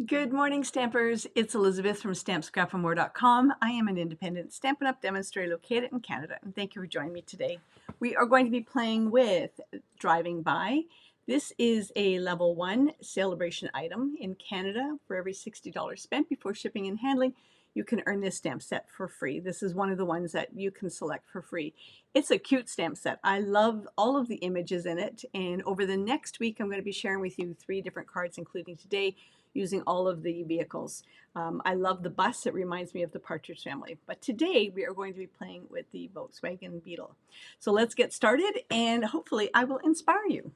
Good morning, Stampers. It's Elizabeth from StampScrapandMore.com. I am an independent Stampin' Up! Demonstrator located in Canada, and thank you for joining me today. We are going to be playing with Driving By. This is a level 1 Sale-a-Bration item in Canada. For every $60 spent before shipping and handling, you can earn this stamp set for free. This is one of the ones that you can select for free. It's a cute stamp set. I love all of the images in it, and over the next week, I'm going to be sharing with you 3 different cards, including today, using all of the vehicles. I love the bus. It reminds me of the Partridge Family. But today we are going to be playing with the Volkswagen Beetle. So let's get started, and hopefully I will inspire you.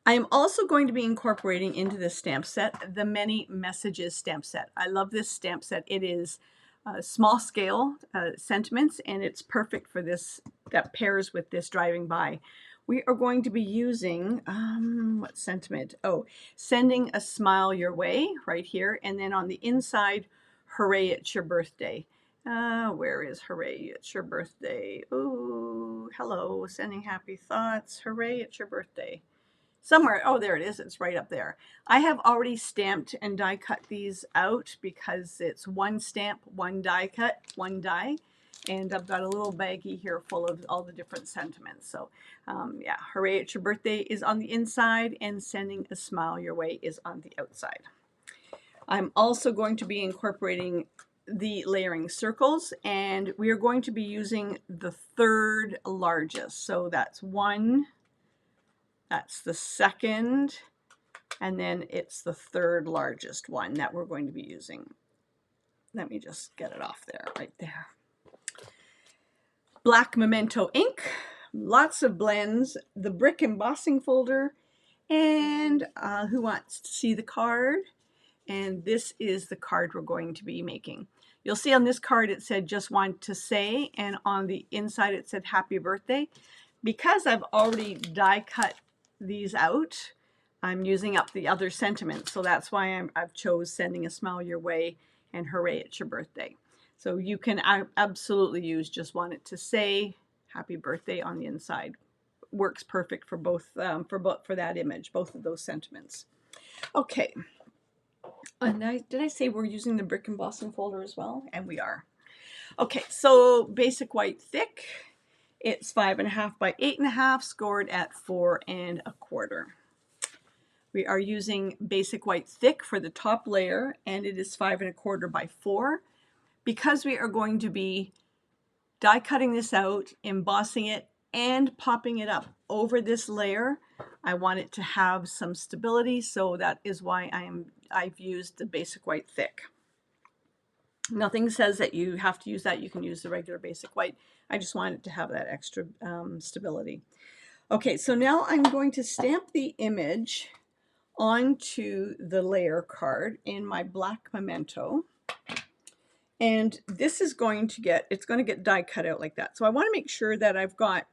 I am also going to be incorporating into this stamp set the Many Messages stamp set. I love this stamp set. It is small scale sentiments, and it's perfect for this, that pairs with this Driving By. We are going to be using, what sentiment? Oh, Sending a Smile Your Way right here. And then on the inside, Hooray, It's Your Birthday. Where is Hooray, It's Your Birthday? Oh, hello, sending happy thoughts. Hooray, it's your birthday. Somewhere, oh, there it is. It's right up there. I have already stamped and die cut these out because it's one stamp, one die cut, one die. And I've got a little baggie here full of all the different sentiments. So yeah, Hooray, It's Your Birthday is on the inside, and Sending a Smile Your Way is on the outside. I'm also going to be incorporating the layering circles, and we are going to be using the third largest. So that's one, that's the second, and then it's the third largest one that we're going to be using. Let me just get it off there, right there. Black Memento ink, lots of blends, the brick embossing folder, and who wants to see the card? And this is the card we're going to be making. You'll see on this card it said just want to say, and on the inside it said happy birthday. Because I've already die cut these out, I'm using up the other sentiments, so that's why I've chose Sending a Smile Your Way and Hooray, It's Your Birthday. So you can absolutely use just want it to say happy birthday on the inside. Works perfect for both for that image, both of those sentiments. Okay. And did I say we're using the brick embossing folder as well? And we are. Okay, so basic white thick. It's 5.5 by 8.5, scored at 4 1/4. We are using basic white thick for the top layer, and it is 5 1/4 by 4. Because we are going to be die cutting this out, embossing it, and popping it up over this layer, I want it to have some stability, so that is why I've used the basic white thick. Nothing says that you have to use that. You can use the regular basic white. I just want it to have that extra stability. Okay, so now I'm going to stamp the image onto the layer card in my black memento. And this is going to get, it's going to get die cut out like that. So I want to make sure that I've got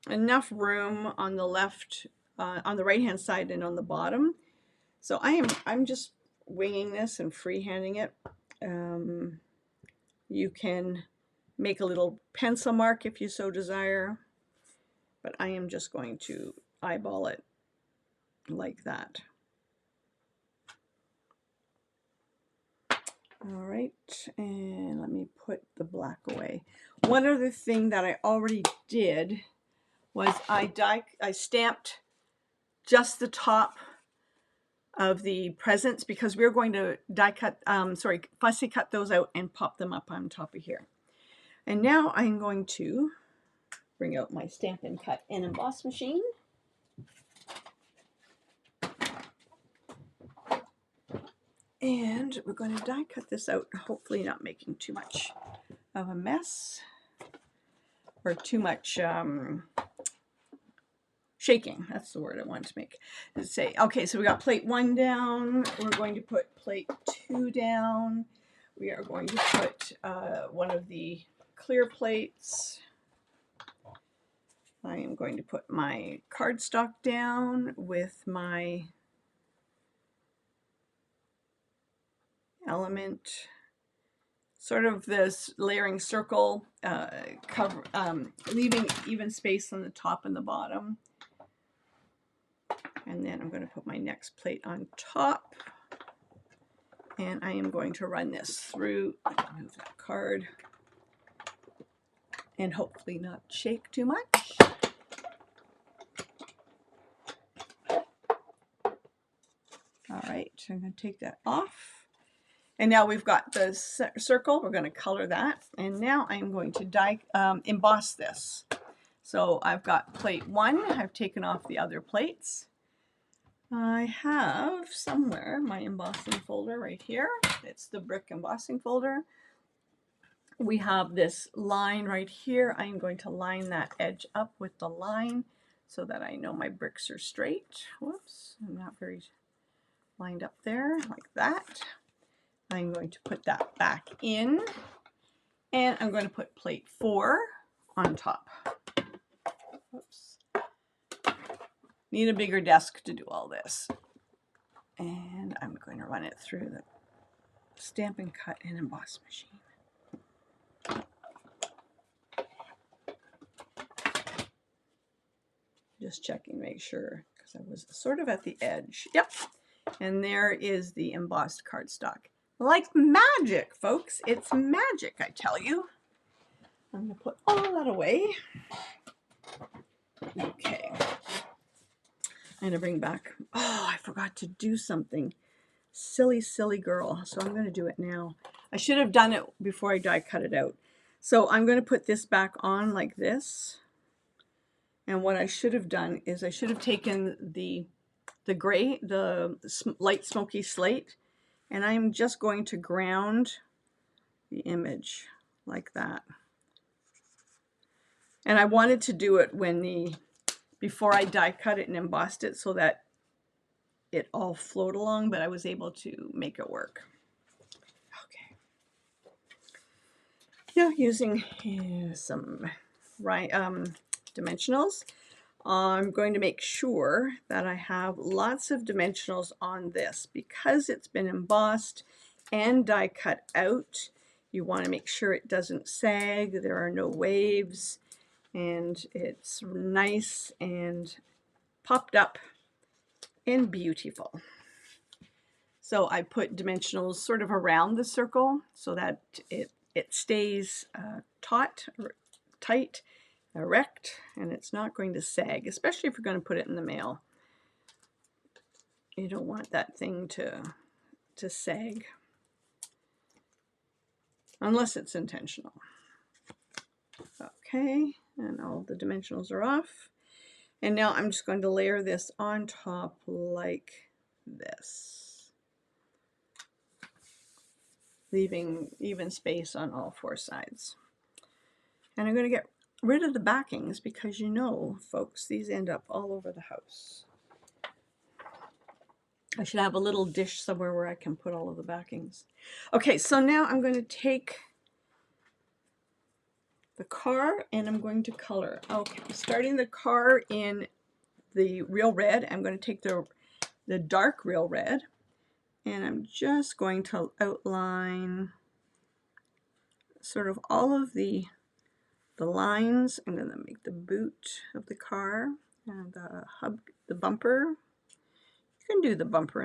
enough room on the left, on the right hand side and on the bottom. So I'm just winging this and freehanding it. You can make a little pencil mark if you so desire, but I am just going to eyeball it like that. All right, and let me put the black away. One other thing that I already did was I stamped just the top of the presents because we're going to fussy cut those out and pop them up on top of here. And now I'm going to bring out my Stampin' Cut and Emboss machine. And we're going to die cut this out, hopefully not making too much of a mess or too much shaking. That's the word I wanted to make. Let's say, okay, so we got plate 1 down. We're going to put plate 2 down. We are going to put one of the clear plates. I am going to put my cardstock down with my element, sort of this layering circle, leaving even space on the top and the bottom. And then I'm going to put my next plate on top. And I am going to run this through. Move that card. And hopefully not shake too much. All right, I'm going to take that off. And now we've got the circle. We're going to color that. And now I'm going to emboss this. So I've got plate 1. I've taken off the other plates. I have somewhere my embossing folder right here. It's the brick embossing folder. We have this line right here. I'm going to line that edge up with the line so that I know my bricks are straight. Whoops, I'm not very lined up there, like that. I'm going to put that back in, and I'm going to put plate 4 on top. Whoops. Need a bigger desk to do all this. And I'm going to run it through the Stamp and Cut and Emboss machine. Just checking, make sure, because I was sort of at the edge. Yep. And there is the embossed cardstock. Like magic, folks. It's magic, I tell you. I'm going to put all that away. Okay. I'm going to bring back, oh, I forgot to do something. Silly, silly girl. So I'm going to do it now. I should have done it before I die cut it out. So I'm going to put this back on like this. And what I should have done is I should have taken the gray, the light smoky slate, and I'm just going to ground the image like that. And I wanted to do it before I die cut it and embossed it so that it all flowed along, but I was able to make it work. Okay. Yeah, using some dimensionals. I'm going to make sure that I have lots of dimensionals on this because it's been embossed and die cut out. You want to make sure it doesn't sag, there are no waves, and it's nice and popped up and beautiful. So I put dimensionals sort of around the circle so that it stays tight, erect, and it's not going to sag, especially if you're going to put it in the mail. You don't want that thing to sag unless it's intentional. Okay, and all the dimensionals are off. And now I'm just going to layer this on top like this, leaving even space on all 4 sides. And I'm going to get rid of the backings because, you know, folks, these end up all over the house. I should have a little dish somewhere where I can put all of the backings. Okay, so now I'm going to take the car and I'm going to color. Okay, starting the car in the real red, I'm going to take the dark real red and I'm just going to outline sort of all of the lines. I'm going to make the boot of the car and the hub, the bumper. You can do the bumper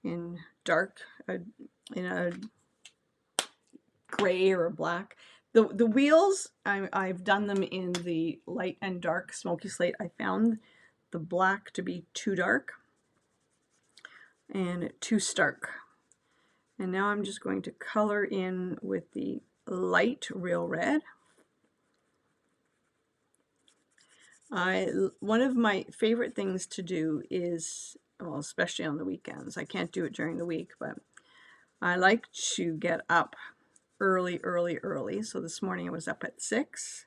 in dark, in a gray or a black. The wheels, I've done them in the light and dark smoky slate. I found the black to be too dark and too stark. And now I'm just going to color in with the light real red. One of my favorite things to do is, well, especially on the weekends, I can't do it during the week, but I like to get up early. So this morning I was up at 6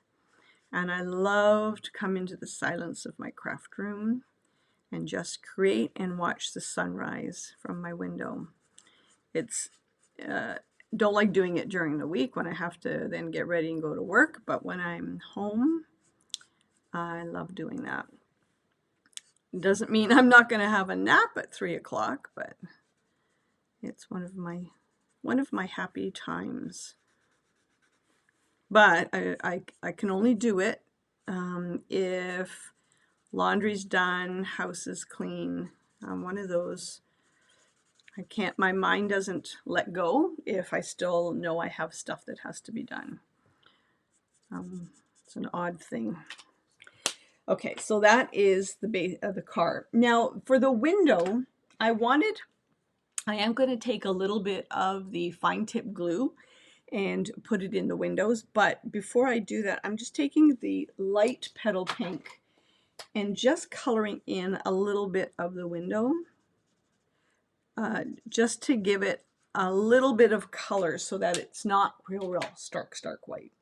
and I love to come into the silence of my craft room and just create and watch the sunrise from my window. It's don't like doing it during the week when I have to then get ready and go to work, but when I'm home, I love doing that. It doesn't mean I'm not going to have a nap at 3 o'clock, but it's one of my happy times. But I can only do it if Laundry's done, house is clean. I'm one of those, I can't, my mind doesn't let go if I still know I have stuff that has to be done. It's an odd thing. Okay, so that is the base of the car. Now for the window, I am going to take a little bit of the fine tip glue and put it in the windows. But before I do that, I'm just taking the light petal pink and just coloring in a little bit of the window, just to give it a little bit of color so that it's not real stark white.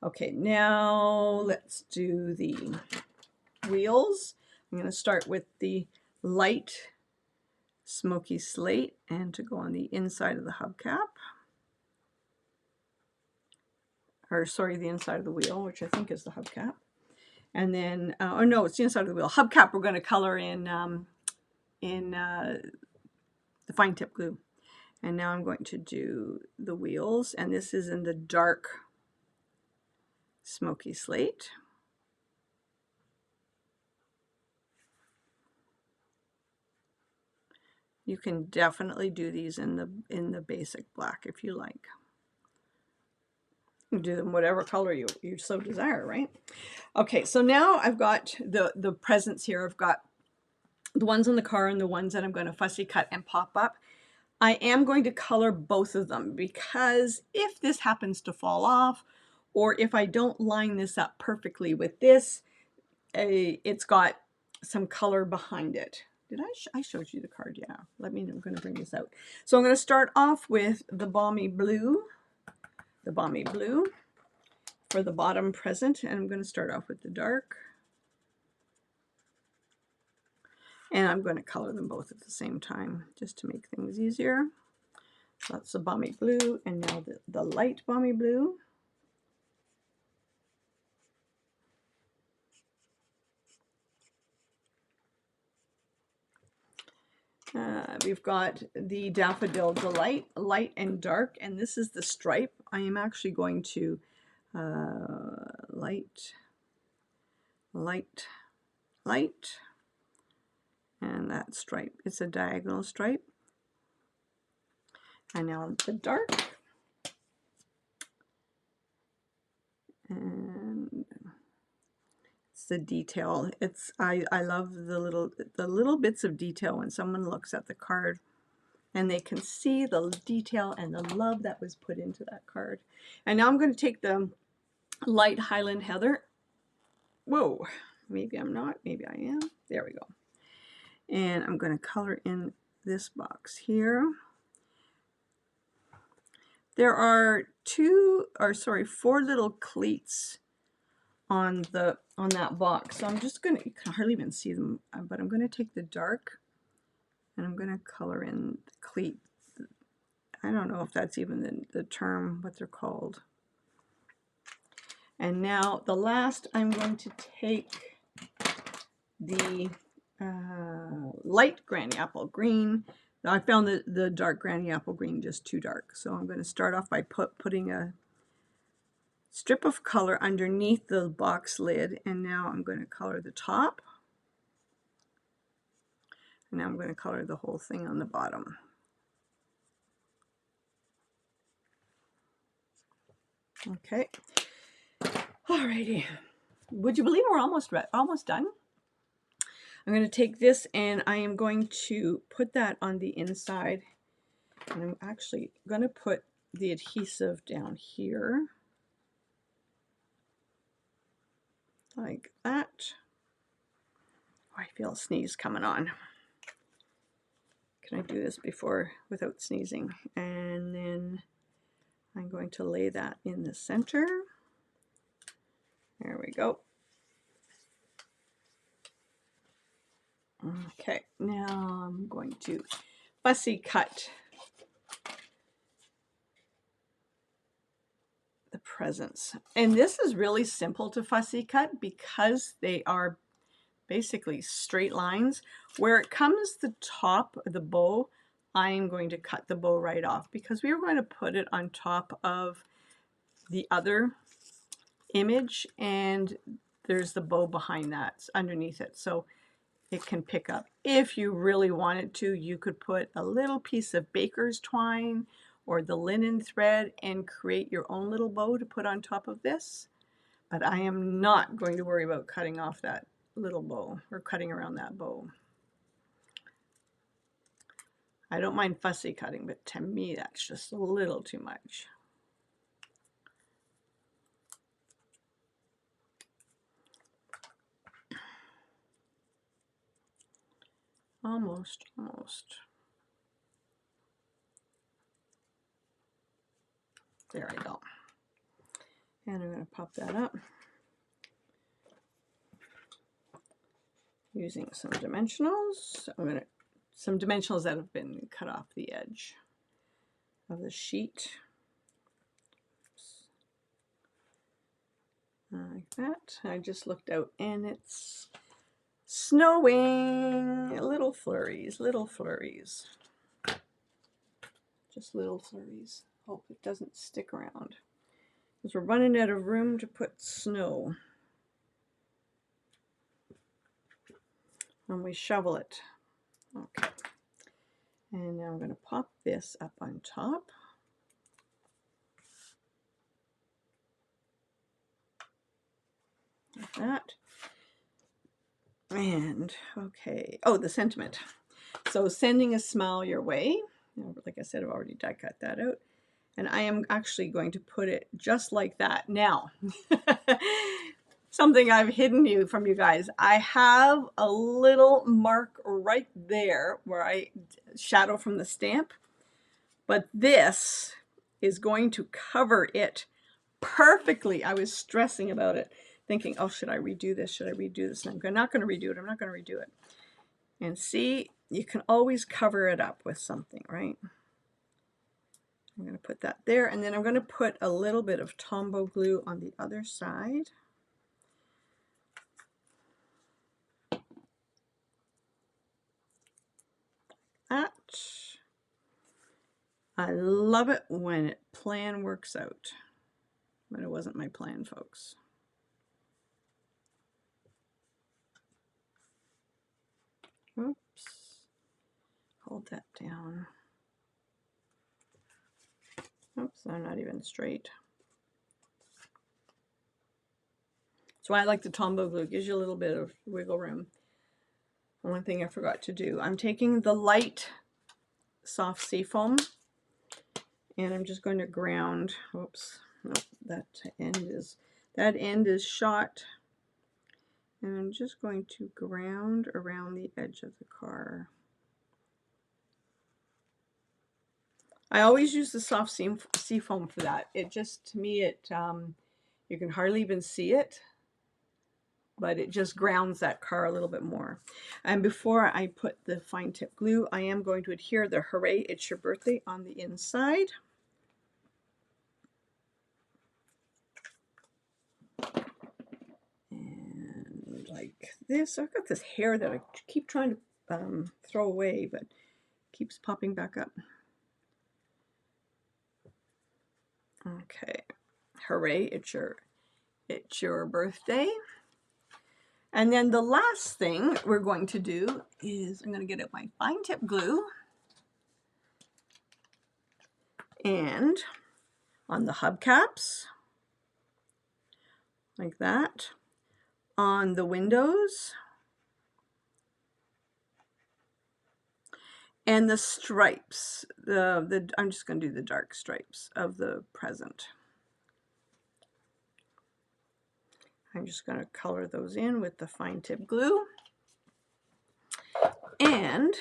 Okay, now let's do the wheels. I'm going to start with the light smoky slate and to go on the inside of the hubcap. Or sorry, the inside of the wheel, which I think is the hubcap. And then, oh no, it's the inside of the wheel. Hubcap we're going to color in the fine tip glue. And now I'm going to do the wheels, and this is in the dark smoky slate. You can definitely do these in the basic black if you like. You do them whatever color you so desire, right? Okay, so now I've got the presents here. I've got the ones in the car and the ones that I'm going to fussy cut and pop up. I am going to color both of them because if this happens to fall off, or if I don't line this up perfectly with this, it's got some color behind it. Did I showed you the card? Yeah. I'm going to bring this out. So I'm going to start off with the balmy blue for the bottom present, and I'm going to start off with the dark. And I'm going to color them both at the same time just to make things easier. So that's the balmy blue, and now the light balmy blue. We've got the daffodil delight, light and dark, and this is the stripe. I am actually going to light, and that stripe. It's a diagonal stripe. And now the dark, and it's the detail. I love the little bits of detail when someone looks at the card and they can see the detail and the love that was put into that card. And now I'm going to take the light Highland Heather. Whoa, maybe I'm not, maybe I am. There we go. And I'm going to color in this box here. There are four little cleats on that box. So I'm just going to, you can hardly even see them, but I'm going to take the dark and I'm going to color in the cleat. I don't know if that's even the term, what they're called. And now the last, I'm going to take the light granny apple green. I found the dark granny apple green just too dark. So I'm going to start off by putting a strip of color underneath the box lid. And now I'm going to color the top. And now I'm going to color the whole thing on the bottom. Okay. Alrighty. Would you believe we're almost done? I'm going to take this and I am going to put that on the inside. And I'm actually going to put the adhesive down here. Like that. Oh, I feel a sneeze coming on. Can I do this without sneezing? And then I'm going to lay that in the center. There we go. Okay, now I'm going to fussy cut the presents. And this is really simple to fussy cut because they are basically straight lines. Where it comes the top of the bow, I'm going to cut the bow right off because we are going to put it on top of the other image, and there's the bow behind that, underneath it, so it can pick up. If you really wanted to, you could put a little piece of baker's twine or the linen thread and create your own little bow to put on top of this. But I am not going to worry about cutting off that little bow or cutting around that bow. I don't mind fussy cutting, but to me that's just a little too much. Almost. There I go. And I'm going to pop that up using some dimensionals. Some dimensionals that have been cut off the edge of the sheet. Like that. I just looked out and it's snowing. Little flurries, just little flurries. Hope it doesn't stick around because we're running out of room to put snow when we shovel it. Okay, and now I'm going to pop this up on top. Like that. And okay, oh, the sentiment. So sending a smile your way. Like I said, I've already die cut that out. And I am actually going to put it just like that. Now, something I've hidden from you guys. I have a little mark right there where I shadow from the stamp. But this is going to cover it perfectly. I was stressing about it, thinking, oh, should I redo this? Should I redo this? And I'm not going to redo it. I'm not going to redo it. And see, you can always cover it up with something, right? I'm going to put that there, and then I'm going to put a little bit of Tombow glue on the other side. That. I love it when plan works out, but it wasn't my plan, folks. Oops. Hold that down. Oops, I'm not even straight. That's why I like the Tombow glue. It gives you a little bit of wiggle room. One thing I forgot to do. I'm taking the light soft seafoam and I'm just going to ground. Oops, nope, that end is shot. And I'm just going to ground around the edge of the car. I always use the soft seafoam for that. It just, to me, you can hardly even see it, but it just grounds that car a little bit more. And before I put the fine tip glue, I am going to adhere the Hooray, It's Your Birthday on the inside. And like this, I've got this hair that I keep trying to throw away, but keeps popping back up. Okay, hooray, it's your birthday. And then the last thing we're going to do is I'm going to get out my fine tip glue and on the hubcaps, like that, on the windows, and the stripes, I'm just going to do the dark stripes of the present. I'm just going to color those in with the fine tip glue. And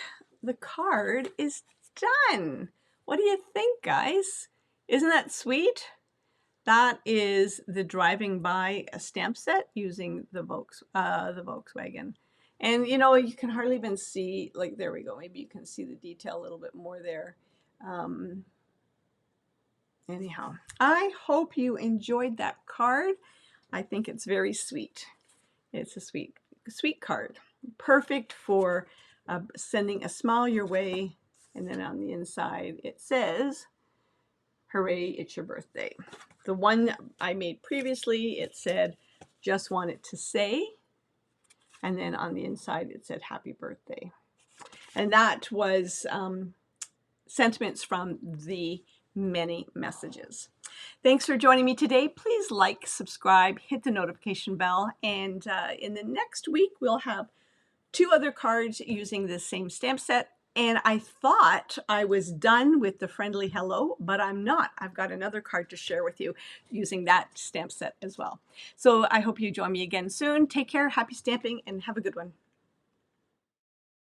the card is done. What do you think, guys? Isn't that sweet? That is the driving by a stamp set using the Volkswagen. And you know, you can hardly even see, like, there we go. Maybe you can see the detail a little bit more there. Anyhow, I hope you enjoyed that card. I think it's very sweet. It's a sweet card. Perfect for sending a smile your way. And then on the inside, it says, hooray, it's your birthday. The one I made previously, it said, just want it to say, and then on the inside it said happy birthday. And that was sentiments from the many messages. Thanks for joining me today. Please like, subscribe, hit the notification bell, and in the next week we'll have 2 other cards using the same stamp set. And I thought I was done with the friendly hello, but I'm not. I've got another card to share with you using that stamp set as well. So I hope you join me again soon. Take care, happy stamping, and have a good one.